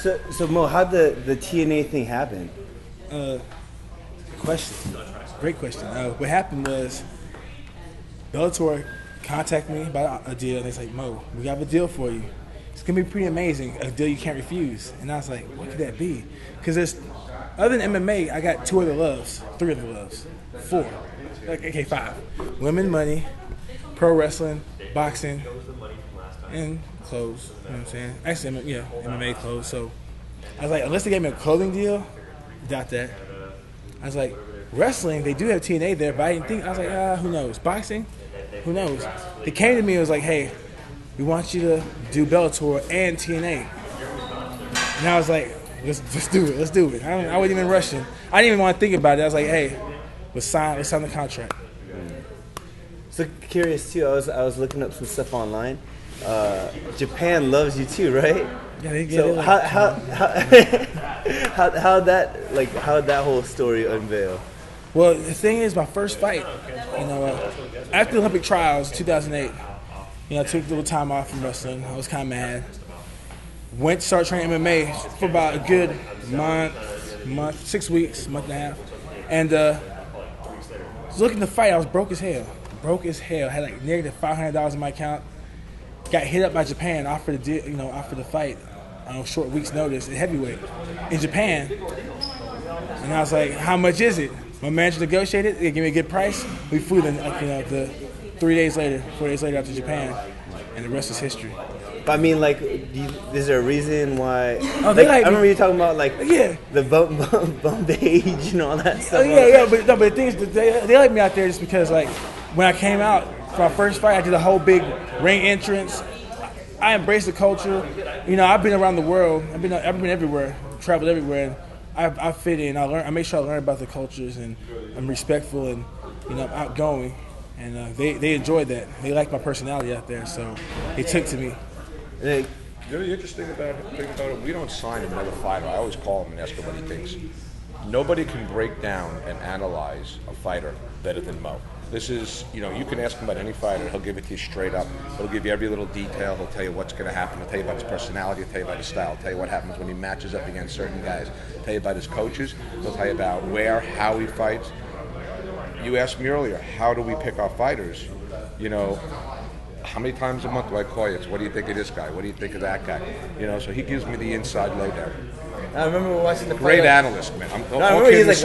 So Mo, how'd the TNA thing happen? Question. Great question. What happened was Bellator contacted me about a deal. They like, Mo, we have a deal for you. It's gonna be pretty amazing. A deal you can't refuse. And I was like, what could that be? Because there's other than MMA, I got 3 other loves, 4. Okay, 5. Women, money, pro wrestling, boxing, and clothes. You know what I'm saying? Actually, yeah, MMA clothes. So I was like, unless they gave me a clothing deal, doubt that. I was like, wrestling, they do have TNA there, but I didn't think. I was like, who knows? Boxing, who knows? They came to me and was like, hey, we want you to do Bellator and TNA. And I was like, let's do it. I wasn't even rushing. I didn't even want to think about it. I was like, hey, let's sign the contract. So curious too. I was looking up some stuff online. Japan loves you too, right? Yeah, they get so it. How that whole story unveil? Well, the thing is, my first fight, after the Olympic trials, 2008, I took a little time off from wrestling. I was kind of mad. Went to start training MMA for about a good month, 6 weeks, month and a half. And was looking to fight. I was broke as hell. Had like negative $500 in my account. Got hit up by Japan, offered the fight on short week's notice at heavyweight in Japan. And I was like, how much is it? My manager negotiated. They gave me a good price. We flew the 4 days later out to Japan, and the rest is history. I mean, is there a reason why? Oh, they I remember you talking about the bump age and all that stuff. Oh yeah. But the thing is, they like me out there just because when I came out for my first fight, I did a whole big ring entrance. I embraced the culture. I've been around the world. I've been everywhere, traveled everywhere. And I fit in. I make sure I learn about the cultures, and I'm respectful and I'm outgoing. And they enjoyed that. They liked my personality out there, so they took to me. The interesting thing about it, we don't sign another fighter. I always call him and ask him what he thinks. Nobody can break down and analyze a fighter better than Mo. This is, you can ask him about any fighter. He'll give it to you straight up. He'll give you every little detail. He'll tell you what's going to happen. He'll tell you about his personality. He'll tell you about his style. He'll tell you what happens when he matches up against certain guys. He'll tell you about his coaches. He'll tell you about how he fights. You asked me earlier, how do we pick our fighters? How many times a month do I call you? What do you think of this guy? What do you think of that guy? So he gives me the inside lowdown. I remember watching the fight. Great analyst, man. I remember he's he's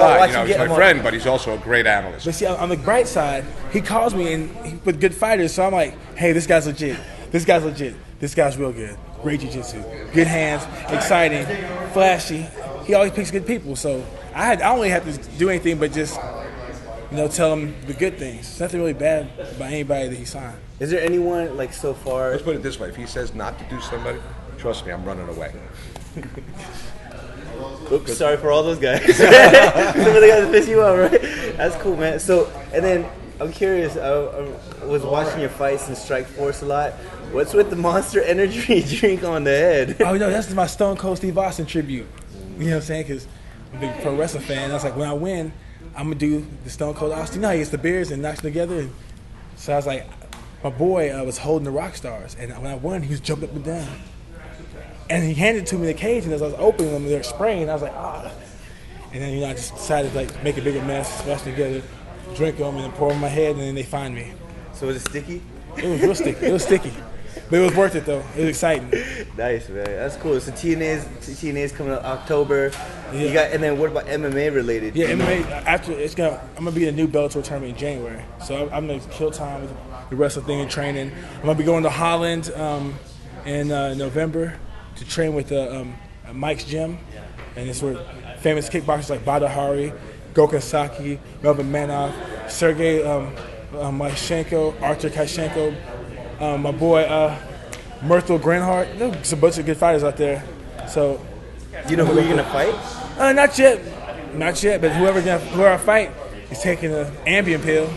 my friend, but he's also a great analyst. But see, on the bright side, he calls me with good fighters, so I'm like, hey, this guy's legit. This guy's real good. Great jiu-jitsu. Good hands, exciting, flashy. He always picks good people, so I only have to do anything but just tell him the good things. There's nothing really bad about anybody that he signed. Is there anyone so far? Let's put it this way: if he says not to do somebody, trust me, I'm running away. Oops, sorry for all those guys. Some of the guys that piss you off, right? That's cool, man. So, and then I'm curious. I was watching your fights in Strikeforce a lot. What's with the Monster Energy drink on the head? Oh, that's my Stone Cold Steve Austin tribute. You know what I'm saying? Because I'm a big pro wrestling fan. I was like, when I win, I'm gonna do the Stone Cold Austin. He gets the beers and knocks them together. And so I was like, my boy was holding the rock stars, and when I won, he was jumping up and down. And he handed it to me in the cage, and as I was opening them, they were spraying. I was like, ah. And then I just decided to make a bigger mess, smash them together, drink them, and then pour them in my head, and then they find me. So was it sticky? It was real sticky. It was sticky, but it was worth it though. It was exciting. Nice, man. That's cool. So TNA's coming up October. Yeah. And then what about MMA related? Yeah, MMA. I'm gonna be in a new Bellator tournament in January. So I'm gonna kill time with the wrestling thing and training. I'm gonna be going to Holland in November to train with Mike's Gym, and it's where famous kickboxers like Badr Hari, Gokhan Saki, Melvin Manoff, Sergey Myshenko, Artur Kashenko, my boy Myrtle Grenhart. There's a bunch of good fighters out there. So, you know who you're gonna fight? Not yet. But whoever I fight is taking an Ambien pill.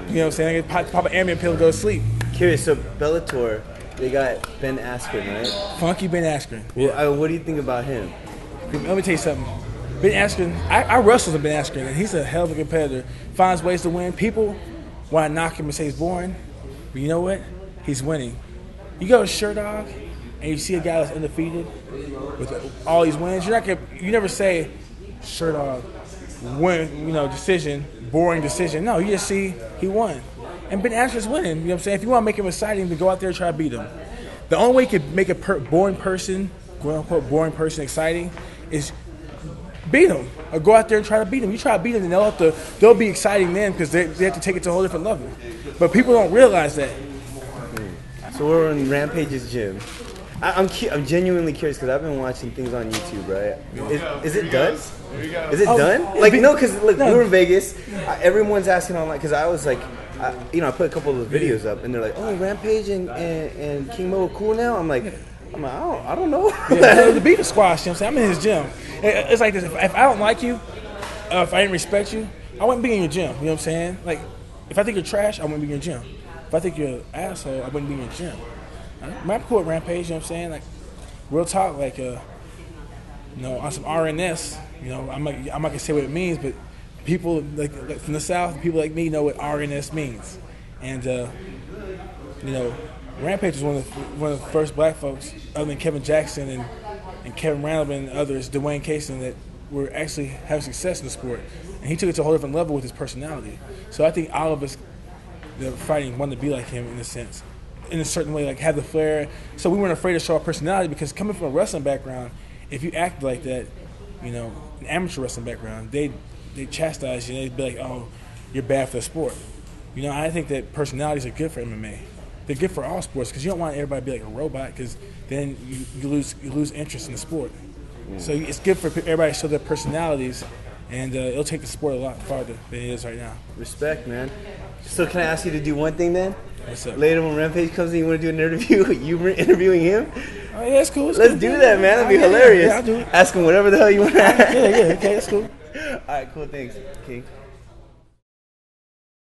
You know what I'm saying? I pop an Ambien pill and go to sleep. Curious. So Bellator, they got Ben Askren, right? Funky Ben Askren. Well, what do you think about him? Let me tell you something. Ben Askren, I wrestled with Ben Askren, and he's a hell of a competitor. Finds ways to win. People want to knock him and say he's boring, but you know what? He's winning. You go to Sherdog, and you see a guy that's undefeated with all these wins, you never say shirt off, win, decision, boring decision. No, you just see he won. And Ben Askren's winning. You know what I'm saying? If you want to make him exciting, then go out there and try to beat him. The only way you can make a boring person, quote unquote boring person, exciting is beat him or go out there and try to beat him. You try to beat him, and they'll be exciting then because they have to take it to a whole different level. But people don't realize that. So we're in Rampage's gym. I'm genuinely curious because I've been watching things on YouTube, right? Is it done? Is it done? Like, no, because look, we were in Vegas. Everyone's asking online because I was like, I put a couple of the videos up and they're like, oh, Rampage and King Mo are cool now. I'm like, I don't know. The beat is squash. You know what I'm saying? I'm in his gym. It's like this. If I don't like you, if I didn't respect you, I wouldn't be in your gym. You know what I'm saying? Like, if I think you're trash, I wouldn't be in your gym. If I think you're an asshole, I wouldn't be in your gym. I'm cool with Rampage. You know what I'm saying? Like, real talk. Like, on some RNS. I'm not gonna say what it means, but people like from the South, people like me know what RNS means. And Rampage was one of the first black folks, other than Kevin Jackson and Kevin Randall and others, Dwayne Casey, that were actually having success in the sport. And he took it to a whole different level with his personality. So I think all of us that were fighting wanted to be like him in a sense, in a certain way, like have the flair. So we weren't afraid to show our personality because coming from a wrestling background, if you act like that, an amateur wrestling background, they chastise you. They'd be like, oh, you're bad for the sport. I think that personalities are good for MMA. They're good for all sports because you don't want everybody to be like a robot because then you lose interest in the sport. So it's good for everybody to show their personalities, and it'll take the sport a lot farther than it is right now. Respect, man. So can I ask you to do one thing then? What's up? Later when Rampage comes in, you want to do an interview? You interviewing him? Oh, yeah, that's cool. Let's do that, man. That'd be hilarious. Yeah, I'll do it. Ask him whatever the hell you want to ask. Yeah, okay, that's cool. All right, cool. Thanks, King.